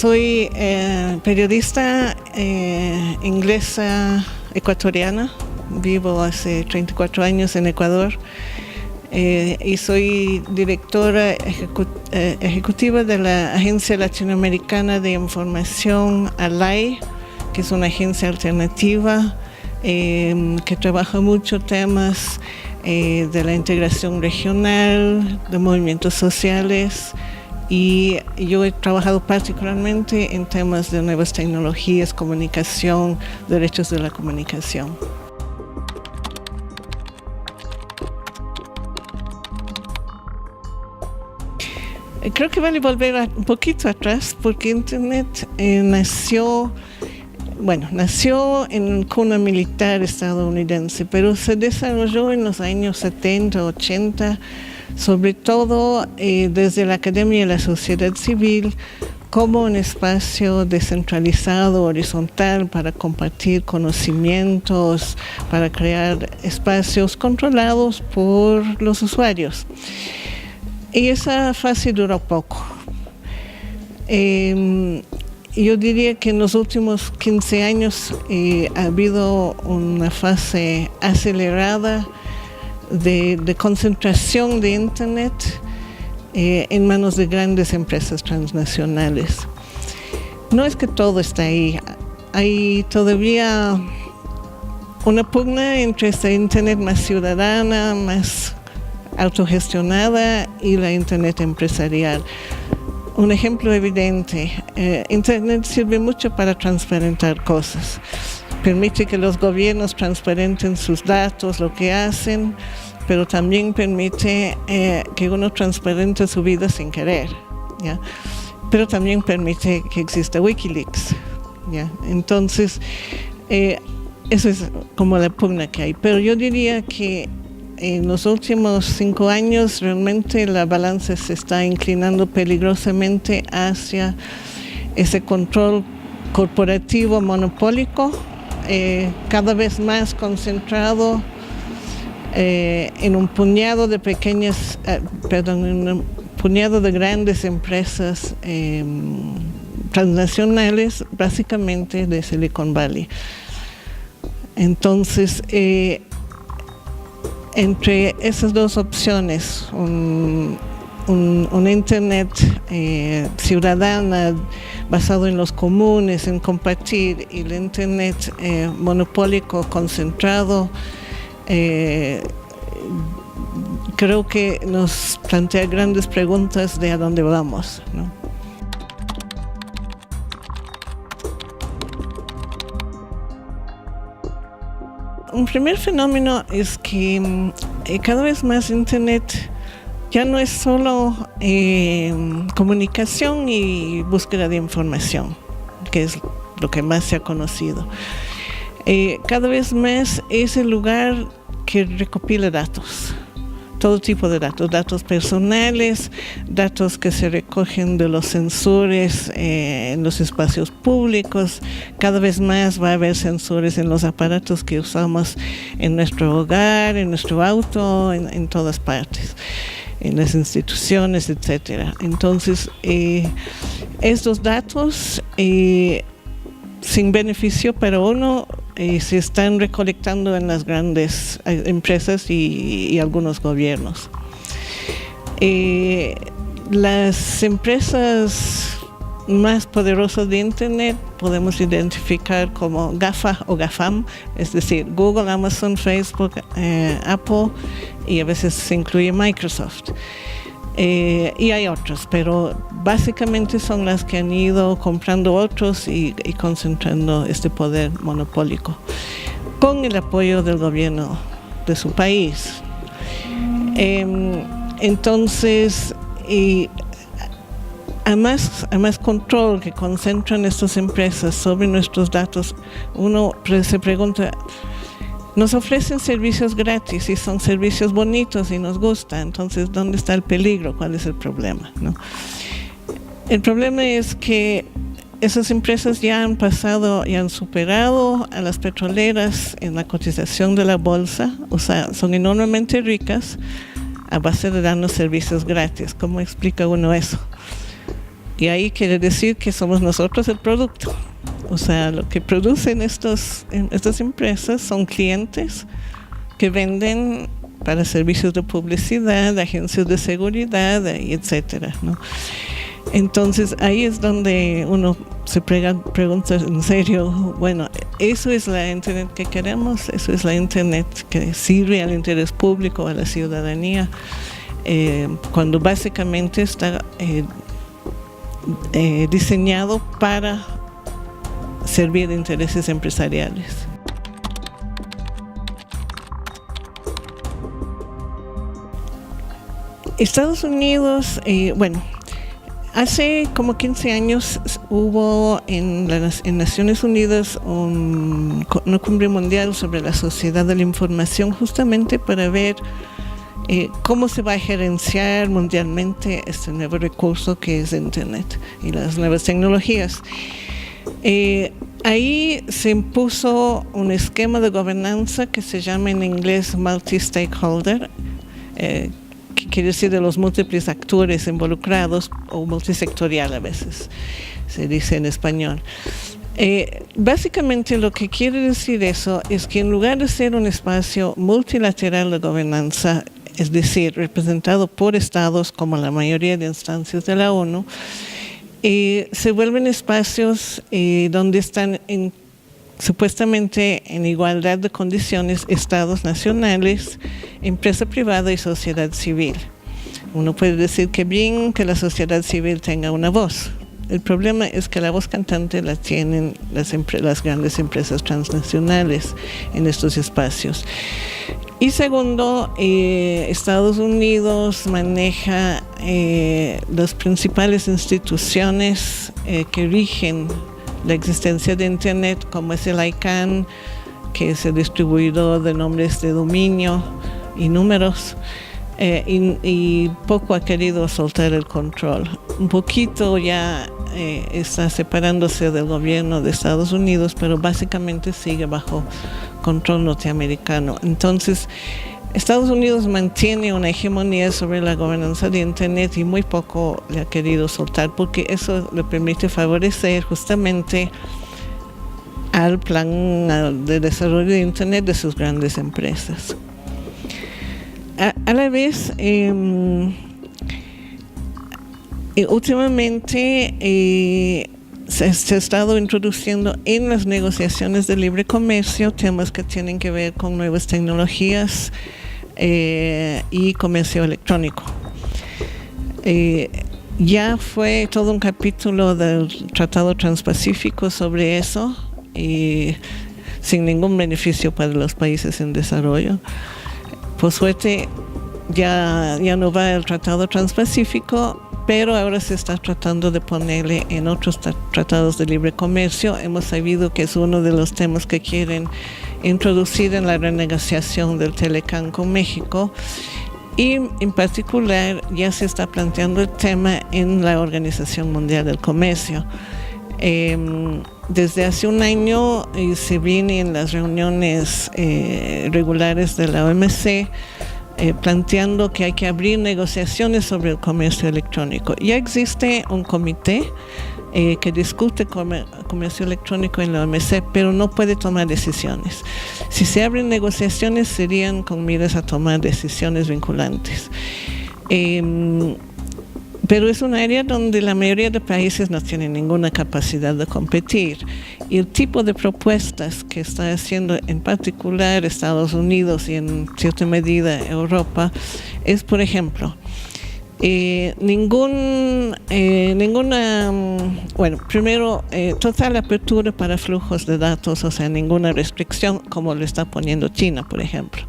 Soy periodista inglesa ecuatoriana. Vivo hace 34 años en Ecuador y soy directora ejecutiva de la Agencia Latinoamericana de Información, ALAI, que es una agencia alternativa que trabaja mucho temas de la integración regional, de movimientos sociales, y yo he trabajado particularmente en temas de nuevas tecnologías, comunicación, derechos de la comunicación. Creo que vale volver un poquito atrás porque Internet nació en cuna militar estadounidense, pero se desarrolló en los años 70, 80, sobre todo desde la academia y la sociedad civil, como un espacio descentralizado, horizontal, para compartir conocimientos, para crear espacios controlados por los usuarios. Y esa fase duró poco. Yo diría que en los últimos 15 años ha habido una fase acelerada de concentración de Internet en manos de grandes empresas transnacionales. No es que todo está ahí, hay todavía una pugna entre esta Internet más ciudadana, más autogestionada y la Internet empresarial. Un ejemplo evidente, Internet sirve mucho para transparentar cosas. Permite que los gobiernos transparenten sus datos, lo que hacen, pero también permite que uno transparente su vida sin querer, ¿ya? Pero también permite que exista Wikileaks, ¿ya? Entonces, eso es como la pugna que hay. Pero yo diría que en los últimos 5 años realmente la balanza se está inclinando peligrosamente hacia ese control corporativo monopólico, cada vez más concentrado en un puñado de grandes empresas transnacionales, básicamente de Silicon Valley. Entonces, entre esas dos opciones, un Internet ciudadana basado en los comunes, en compartir, y el Internet monopólico concentrado, creo que nos plantea grandes preguntas de a dónde vamos, ¿no? Un primer fenómeno es que cada vez más Internet ya no es solo comunicación y búsqueda de información, que es lo que más se ha conocido. Cada vez más es el lugar que recopila datos, todo tipo de datos, datos personales, datos que se recogen de los sensores en los espacios públicos. Cada vez más va a haber sensores en los aparatos que usamos en nuestro hogar, en nuestro auto, en todas partes, en las instituciones, etcétera. Entonces, estos datos sin beneficio para uno se están recolectando en las grandes empresas y algunos gobiernos. Las empresas más poderosas de Internet podemos identificar como GAFA o GAFAM, es decir, Google, Amazon, Facebook, Apple, y a veces se incluye Microsoft. Y hay otros, pero básicamente son las que han ido comprando otros y concentrando este poder monopólico con el apoyo del gobierno de su país. Entonces, a más control que concentran estas empresas sobre nuestros datos, uno se pregunta, nos ofrecen servicios gratis y son servicios bonitos y nos gusta, entonces ¿dónde está el peligro? ¿Cuál es el problema, ¿no? El problema es que esas empresas ya han pasado y han superado a las petroleras en la cotización de la bolsa, o sea, son enormemente ricas a base de darnos servicios gratis. ¿Cómo explica uno eso? Y ahí quiere decir que somos nosotros el producto. O sea, lo que producen estas empresas son clientes que venden para servicios de publicidad, agencias de seguridad, y etcétera, ¿no? Entonces ahí es donde uno se pregunta en serio, bueno, ¿eso es la Internet que queremos? ¿Eso es la Internet que sirve al interés público, a la ciudadanía? Cuando básicamente está diseñado para servir intereses empresariales. Estados Unidos, hace como 15 años hubo en Naciones Unidas una cumbre mundial sobre la sociedad de la información, justamente para ver cómo se va a gerenciar mundialmente este nuevo recurso que es Internet y las nuevas tecnologías. Ahí se impuso un esquema de gobernanza que se llama en inglés multi-stakeholder, que quiere decir de los múltiples actores involucrados, o multisectorial a veces se dice en español. Básicamente lo que quiere decir eso es que en lugar de ser un espacio multilateral de gobernanza, es decir, representado por estados como la mayoría de instancias de la ONU, se vuelven espacios donde están supuestamente en igualdad de condiciones estados nacionales, empresa privada y sociedad civil. Uno puede decir que bien que la sociedad civil tenga una voz. El problema es que la voz cantante la tienen las grandes empresas transnacionales en estos espacios. Y segundo, Estados Unidos maneja las principales instituciones que rigen la existencia de Internet, como es el ICANN, que es el distribuidor de nombres de dominio y números, y poco ha querido soltar el control. Un poquito ya está separándose del gobierno de Estados Unidos, pero básicamente sigue bajo control norteamericano. Entonces, Estados Unidos mantiene una hegemonía sobre la gobernanza de Internet y muy poco le ha querido soltar, porque eso le permite favorecer justamente al plan de desarrollo de Internet de sus grandes empresas. A la vez, últimamente se ha estado introduciendo en las negociaciones de libre comercio temas que tienen que ver con nuevas tecnologías y comercio electrónico. Ya fue todo un capítulo del Tratado Transpacífico sobre eso, y sin ningún beneficio para los países en desarrollo. Por suerte ya no va el Tratado Transpacífico, pero ahora se está tratando de ponerle en otros tratados de libre comercio. Hemos sabido que es uno de los temas que quieren introducir en la renegociación del Telecán con México, y en particular ya se está planteando el tema en la Organización Mundial del Comercio. Desde hace un año se viene en las reuniones regulares de la OMC planteando que hay que abrir negociaciones sobre el comercio electrónico. Ya existe un comité que discute comercio electrónico en la OMC, pero no puede tomar decisiones. Si se abren negociaciones, serían con miras a tomar decisiones vinculantes. Pero es un área donde la mayoría de países no tienen ninguna capacidad de competir. Y el tipo de propuestas que está haciendo en particular Estados Unidos y en cierta medida Europa es, por ejemplo, total apertura para flujos de datos, o sea, ninguna restricción como lo está poniendo China, por ejemplo.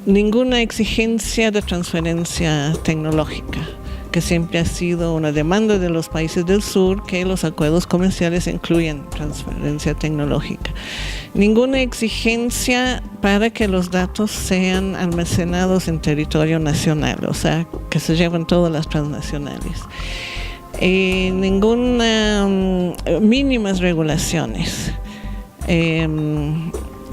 Ninguna exigencia de transferencia tecnológica, que siempre ha sido una demanda de los países del sur, que los acuerdos comerciales incluyen transferencia tecnológica. Ninguna exigencia para que los datos sean almacenados en territorio nacional, o sea, que se lleven todas las transnacionales. Ninguna mínimas regulaciones.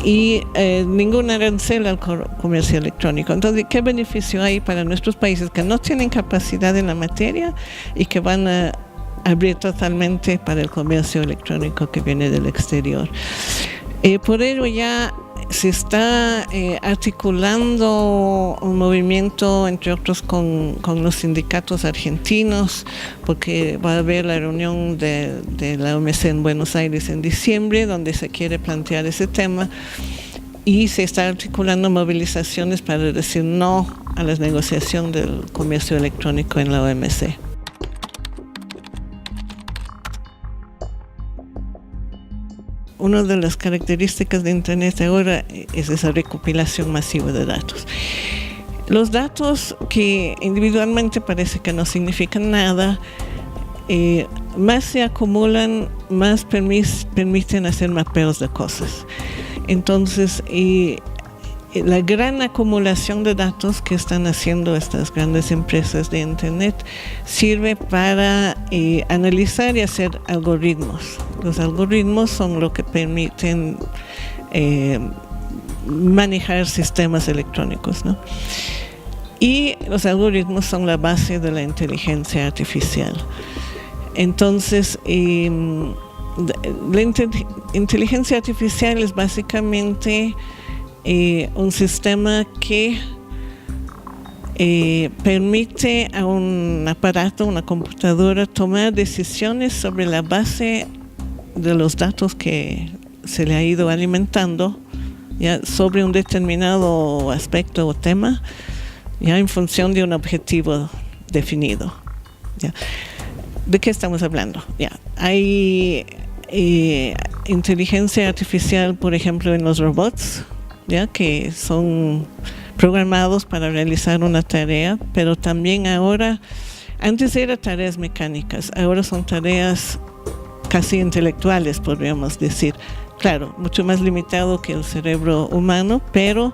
y ningún arancel al comercio electrónico. Entonces, ¿qué beneficio hay para nuestros países que no tienen capacidad en la materia y que van a abrir totalmente para el comercio electrónico que viene del exterior? Por ello ya se está articulando un movimiento, entre otros con los sindicatos argentinos, porque va a haber la reunión de la OMC en Buenos Aires en diciembre, donde se quiere plantear ese tema, y se está articulando movilizaciones para decir no a la negociación del comercio electrónico en la OMC. Una de las características de Internet ahora es esa recopilación masiva de datos. Los datos que individualmente parece que no significan nada, más se acumulan, más permiten hacer mapeos de cosas. Entonces, la gran acumulación de datos que están haciendo estas grandes empresas de Internet sirve para analizar y hacer algoritmos. Los algoritmos son lo que permiten manejar sistemas electrónicos, ¿no? Y los algoritmos son la base de la inteligencia artificial. Entonces, la inteligencia artificial es básicamente un sistema que permite a un aparato, una computadora, tomar decisiones sobre la base de los datos que se le ha ido alimentando, ya, sobre un determinado aspecto o tema, ya en función de un objetivo definido. Ya. ¿De qué estamos hablando? Ya. Hay inteligencia artificial, por ejemplo, en los robots, ya, que son programados para realizar una tarea, pero también ahora, antes eran tareas mecánicas, ahora son tareas casi intelectuales, podríamos decir. Claro, mucho más limitado que el cerebro humano, pero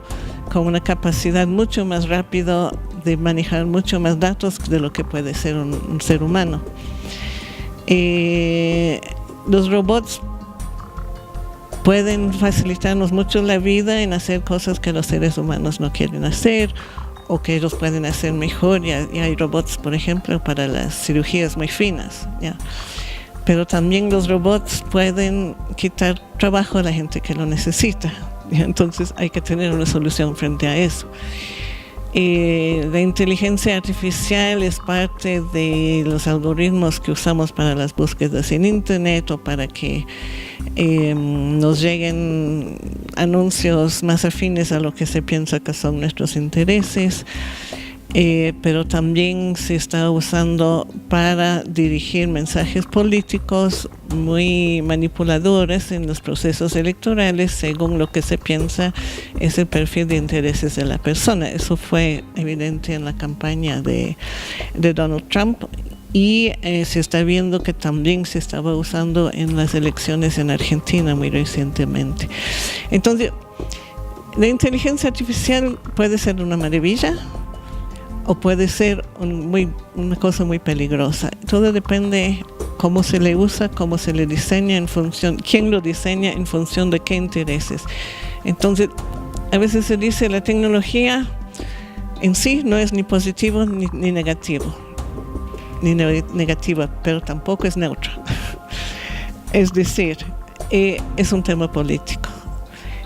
con una capacidad mucho más rápida de manejar mucho más datos de lo que puede ser un ser humano. Los robots pueden facilitarnos mucho la vida en hacer cosas que los seres humanos no quieren hacer o que ellos pueden hacer mejor. Ya hay robots, por ejemplo, para las cirugías muy finas, ¿ya? Pero también los robots pueden quitar trabajo a la gente que lo necesita, ¿ya? Entonces hay que tener una solución frente a eso. La inteligencia artificial es parte de los algoritmos que usamos para las búsquedas en Internet o para que nos lleguen anuncios más afines a lo que se piensa que son nuestros intereses, pero también se está usando para dirigir mensajes políticos muy manipuladores en los procesos electorales según lo que se piensa es el perfil de intereses de la persona. Eso fue evidente en la campaña de Donald Trump y se está viendo que también se estaba usando en las elecciones en Argentina muy recientemente. Entonces, la inteligencia artificial puede ser una maravilla o puede ser una cosa muy peligrosa. Todo depende cómo se le usa, cómo se le diseña en función, quién lo diseña en función de qué intereses. Entonces, a veces se dice la tecnología en sí no es ni positivo ni negativo, ni negativa, pero tampoco es neutra. Es decir, es un tema político.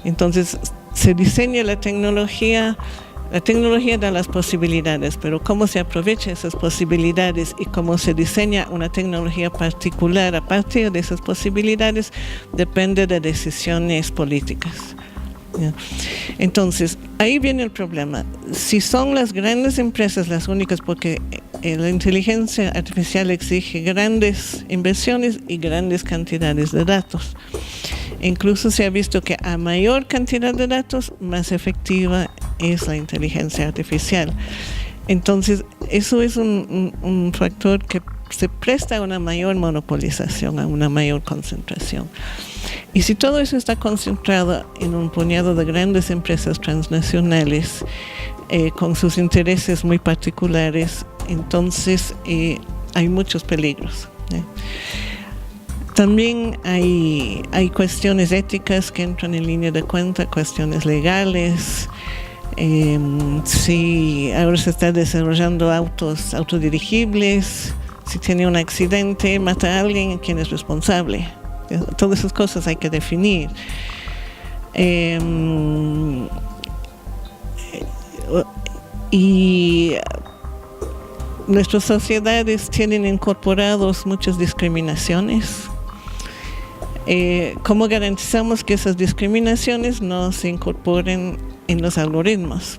Entonces, se diseña la tecnología da las posibilidades, pero cómo se aprovecha esas posibilidades y cómo se diseña una tecnología particular a partir de esas posibilidades depende de decisiones políticas. Entonces, ahí viene el problema. Si son las grandes empresas las únicas, porque la inteligencia artificial exige grandes inversiones y grandes cantidades de datos. Incluso se ha visto que a mayor cantidad de datos, más efectiva es la inteligencia artificial. Entonces, eso es un factor que se presta a una mayor monopolización, a una mayor concentración. Y si todo eso está concentrado en un puñado de grandes empresas transnacionales con sus intereses muy particulares, entonces hay muchos peligros. También hay cuestiones éticas que entran en línea de cuenta, cuestiones legales. Si ahora se está desarrollando autos autodirigibles, si tiene un accidente, mata a alguien, ¿quién es responsable? Todas esas cosas hay que definir. Y nuestras sociedades tienen incorporados muchas discriminaciones. ¿Cómo garantizamos que esas discriminaciones no se incorporen en los algoritmos?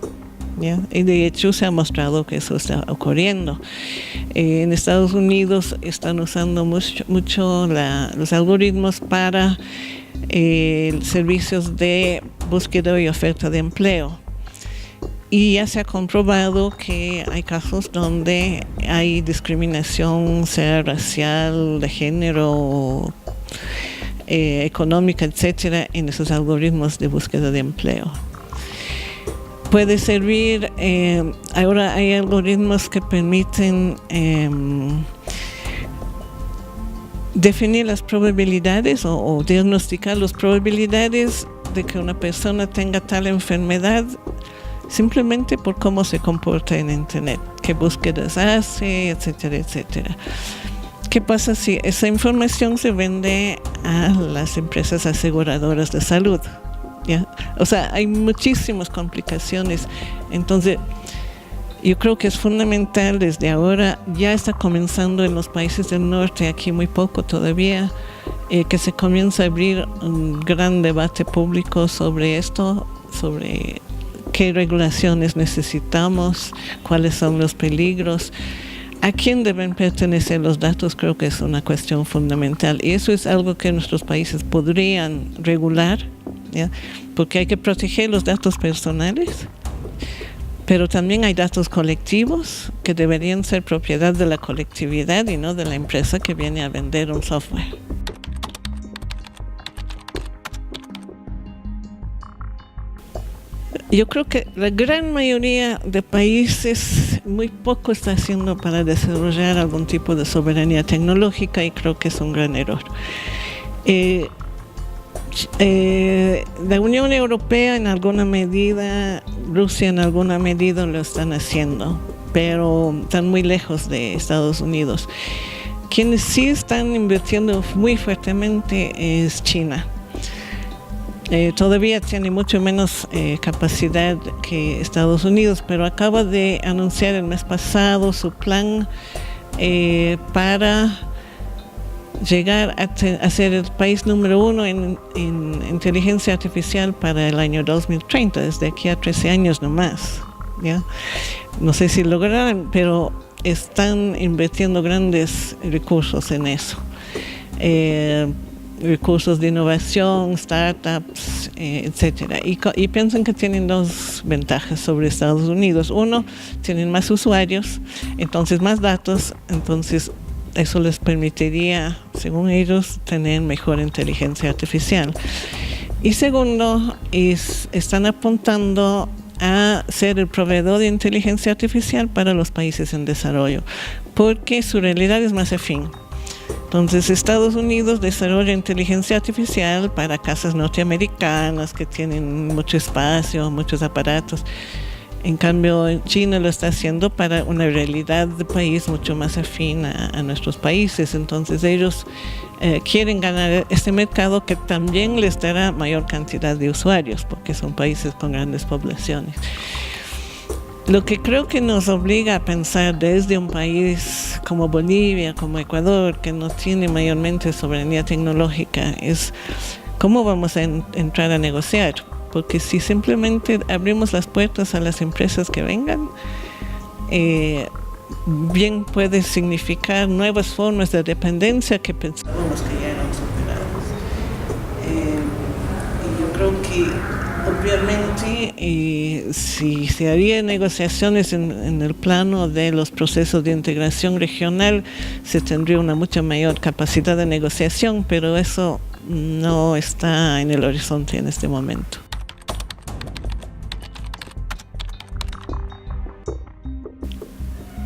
¿Ya? Y de hecho se ha mostrado que eso está ocurriendo. En Estados Unidos están usando mucho los algoritmos para servicios de búsqueda y oferta de empleo. Y ya se ha comprobado que hay casos donde hay discriminación, sea racial, de género, económica, etcétera, en esos algoritmos de búsqueda de empleo. Puede servir, ahora hay algoritmos que permiten definir las probabilidades o diagnosticar las probabilidades de que una persona tenga tal enfermedad simplemente por cómo se comporta en Internet, qué búsquedas hace, etcétera, etcétera. ¿Qué pasa si esa información se vende a las empresas aseguradoras de salud? ¿Ya? O sea, hay muchísimas complicaciones. Entonces, yo creo que es fundamental desde ahora, ya está comenzando en los países del norte, aquí muy poco todavía, que se comienza a abrir un gran debate público sobre esto, sobre qué regulaciones necesitamos, cuáles son los peligros, a quién deben pertenecer los datos. Creo que es una cuestión fundamental y eso es algo que nuestros países podrían regular, ¿ya? Porque hay que proteger los datos personales, pero también hay datos colectivos que deberían ser propiedad de la colectividad y no de la empresa que viene a vender un software. Yo creo que la gran mayoría de países muy poco está haciendo para desarrollar algún tipo de soberanía tecnológica y creo que es un gran error. La Unión Europea en alguna medida, Rusia en alguna medida lo están haciendo, pero están muy lejos de Estados Unidos. Quienes sí están invirtiendo muy fuertemente es China. Todavía tiene mucho menos capacidad que Estados Unidos, pero acaba de anunciar el mes pasado su plan para llegar a ser el país número 1 en inteligencia artificial para el año 2030, desde aquí a 13 años nomás, ¿ya? No sé si lograrán, pero están invirtiendo grandes recursos en eso. Recursos de innovación, startups, etcétera. Y piensan que tienen dos ventajas sobre Estados Unidos. Uno, tienen más usuarios, entonces más datos, entonces eso les permitiría, según ellos, tener mejor inteligencia artificial. Y segundo, están apuntando a ser el proveedor de inteligencia artificial para los países en desarrollo, porque su realidad es más afín. Entonces, Estados Unidos desarrolla inteligencia artificial para casas norteamericanas que tienen mucho espacio, muchos aparatos. En cambio, China lo está haciendo para una realidad de país mucho más afín a nuestros países. Entonces, ellos quieren ganar este mercado que también les dará mayor cantidad de usuarios, porque son países con grandes poblaciones. Lo que creo que nos obliga a pensar desde un país como Bolivia, como Ecuador, que no tiene mayormente soberanía tecnológica, es cómo vamos a entrar a negociar. Porque si simplemente abrimos las puertas a las empresas que vengan, bien puede significar nuevas formas de dependencia que pensábamos que ya eran superadas. Y yo creo que obviamente, si se haría negociaciones en el plano de los procesos de integración regional, se tendría una mucha mayor capacidad de negociación, pero eso no está en el horizonte en este momento.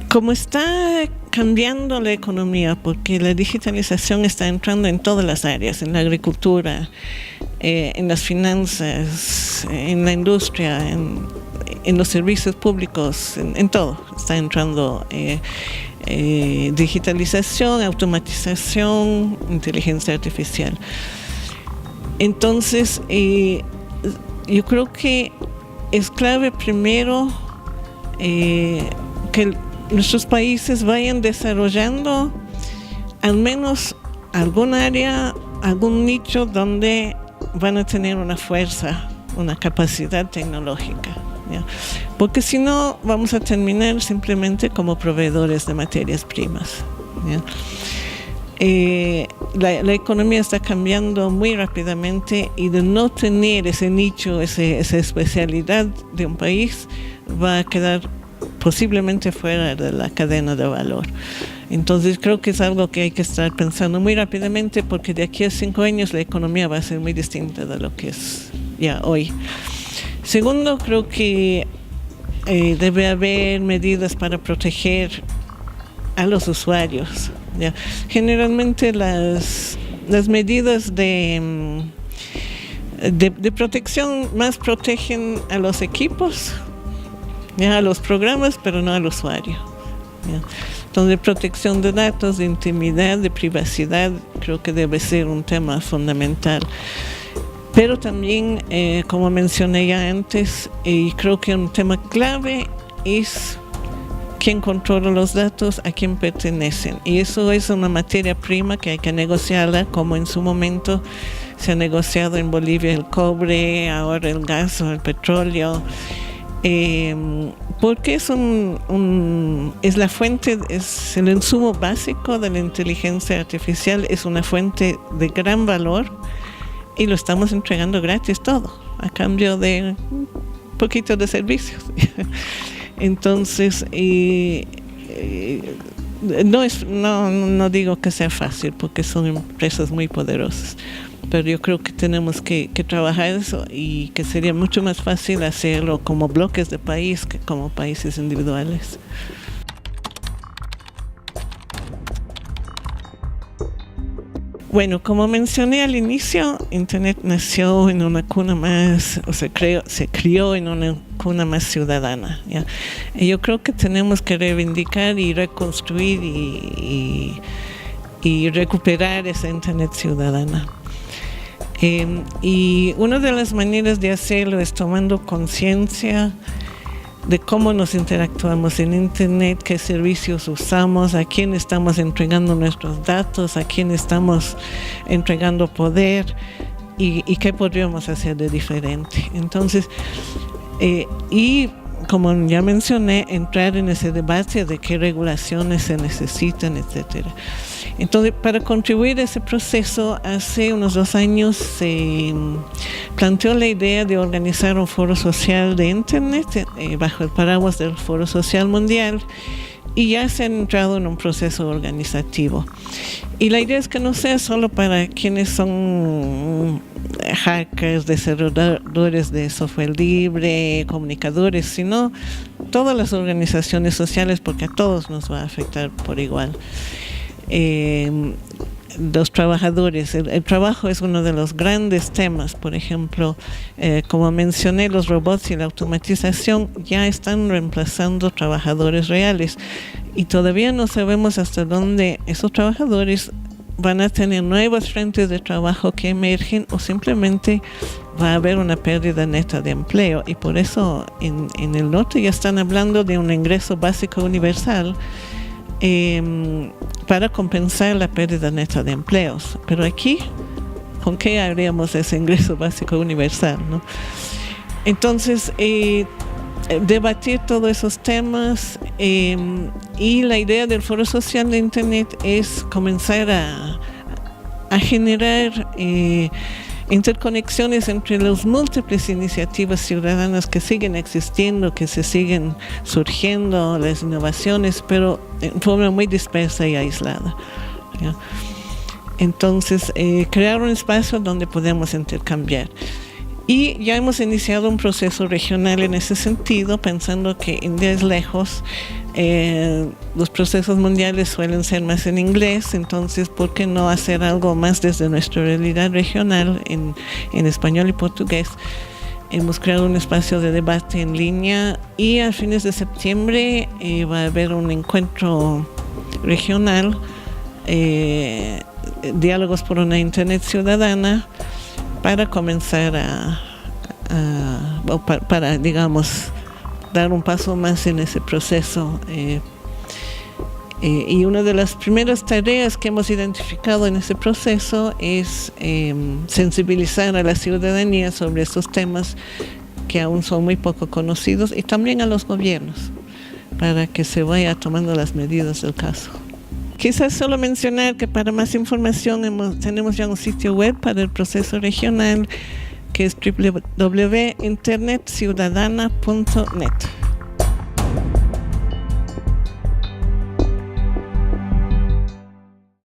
Como está cambiando la economía, porque la digitalización está entrando en todas las áreas, en la agricultura, en las finanzas, en la industria, en los servicios públicos, en todo está entrando digitalización, automatización, inteligencia artificial. Entonces, yo creo que es clave primero que nuestros países vayan desarrollando al menos algún área, algún nicho donde van a tener una fuerza, una capacidad tecnológica, ¿ya? Porque si no vamos a terminar simplemente como proveedores de materias primas, ¿ya? La economía está cambiando muy rápidamente y de no tener ese nicho, esa especialidad de un país, va a quedar posiblemente fuera de la cadena de valor. Entonces creo que es algo que hay que estar pensando muy rápidamente, porque de aquí a 5 años la economía va a ser muy distinta de lo que es ya hoy. Segundo, creo que debe haber medidas para proteger a los usuarios, ¿ya? Generalmente las medidas de protección más protegen a los equipos, ¿ya? A los programas, pero no al usuario, ¿ya? Entonces, protección de datos, de intimidad, de privacidad, creo que debe ser un tema fundamental. Pero también, como mencioné ya antes, y creo que un tema clave es quién controla los datos, a quién pertenecen. Y eso es una materia prima que hay que negociarla, como en su momento se ha negociado en Bolivia el cobre, ahora el gas o el petróleo. Porque es la fuente, es el insumo básico de la inteligencia artificial, es una fuente de gran valor y lo estamos entregando gratis todo, a cambio de un poquito de servicios. Entonces, no digo que sea fácil, porque son empresas muy poderosas, pero yo creo que tenemos que trabajar eso, y que sería mucho más fácil hacerlo como bloques de país que como países individuales. Bueno, como mencioné al inicio, Internet nació en una cuna más, o se crió en una cuna más ciudadana, ¿ya? Y yo creo que tenemos que reivindicar y reconstruir y recuperar esa Internet ciudadana. Y una de las maneras de hacerlo es tomando conciencia de cómo nos interactuamos en Internet, qué servicios usamos, a quién estamos entregando nuestros datos, a quién estamos entregando poder y qué podríamos hacer de diferente. Entonces, y como ya mencioné, entrar en ese debate de qué regulaciones se necesitan, etcétera. Entonces, para contribuir a ese proceso, hace unos 2 años se planteó la idea de organizar un foro social de Internet bajo el paraguas del Foro Social Mundial, y ya se ha entrado en un proceso organizativo. Y la idea es que no sea solo para quienes son hackers, desarrolladores de software libre, comunicadores, sino todas las organizaciones sociales, porque a todos nos va a afectar por igual. Los trabajadores, el trabajo es uno de los grandes temas. Por ejemplo, como mencioné, los robots y la automatización ya están reemplazando trabajadores reales, y todavía no sabemos hasta dónde esos trabajadores van a tener nuevas frentes de trabajo que emergen, o simplemente va a haber una pérdida neta de empleo. Y por eso en el norte ya están hablando de un ingreso básico universal para compensar la pérdida neta de empleos. Pero aquí, ¿con qué haríamos ese ingreso básico universal, no? Entonces, debatir todos esos temas, y la idea del Foro Social de Internet es comenzar a generar interconexiones entre las múltiples iniciativas ciudadanas que siguen existiendo, que se siguen surgiendo, las innovaciones, pero en forma muy dispersa y aislada, ¿ya? Entonces, crear un espacio donde podemos intercambiar. Y ya hemos iniciado un proceso regional en ese sentido, pensando que India es lejos. Los procesos mundiales suelen ser más en inglés, entonces ¿por qué no hacer algo más desde nuestra realidad regional en español y portugués? Hemos creado un espacio de debate en línea y a fines de septiembre va a haber un encuentro regional, Diálogos por una Internet Ciudadana, para comenzar para, digamos, dar un paso más en ese proceso. Y una de las primeras tareas que hemos identificado en ese proceso es sensibilizar a la ciudadanía sobre estos temas que aún son muy poco conocidos, y también a los gobiernos, para que se vaya tomando las medidas del caso. Quizás solo mencionar que para más información tenemos ya un sitio web para el proceso regional, que es www.internetciudadana.net.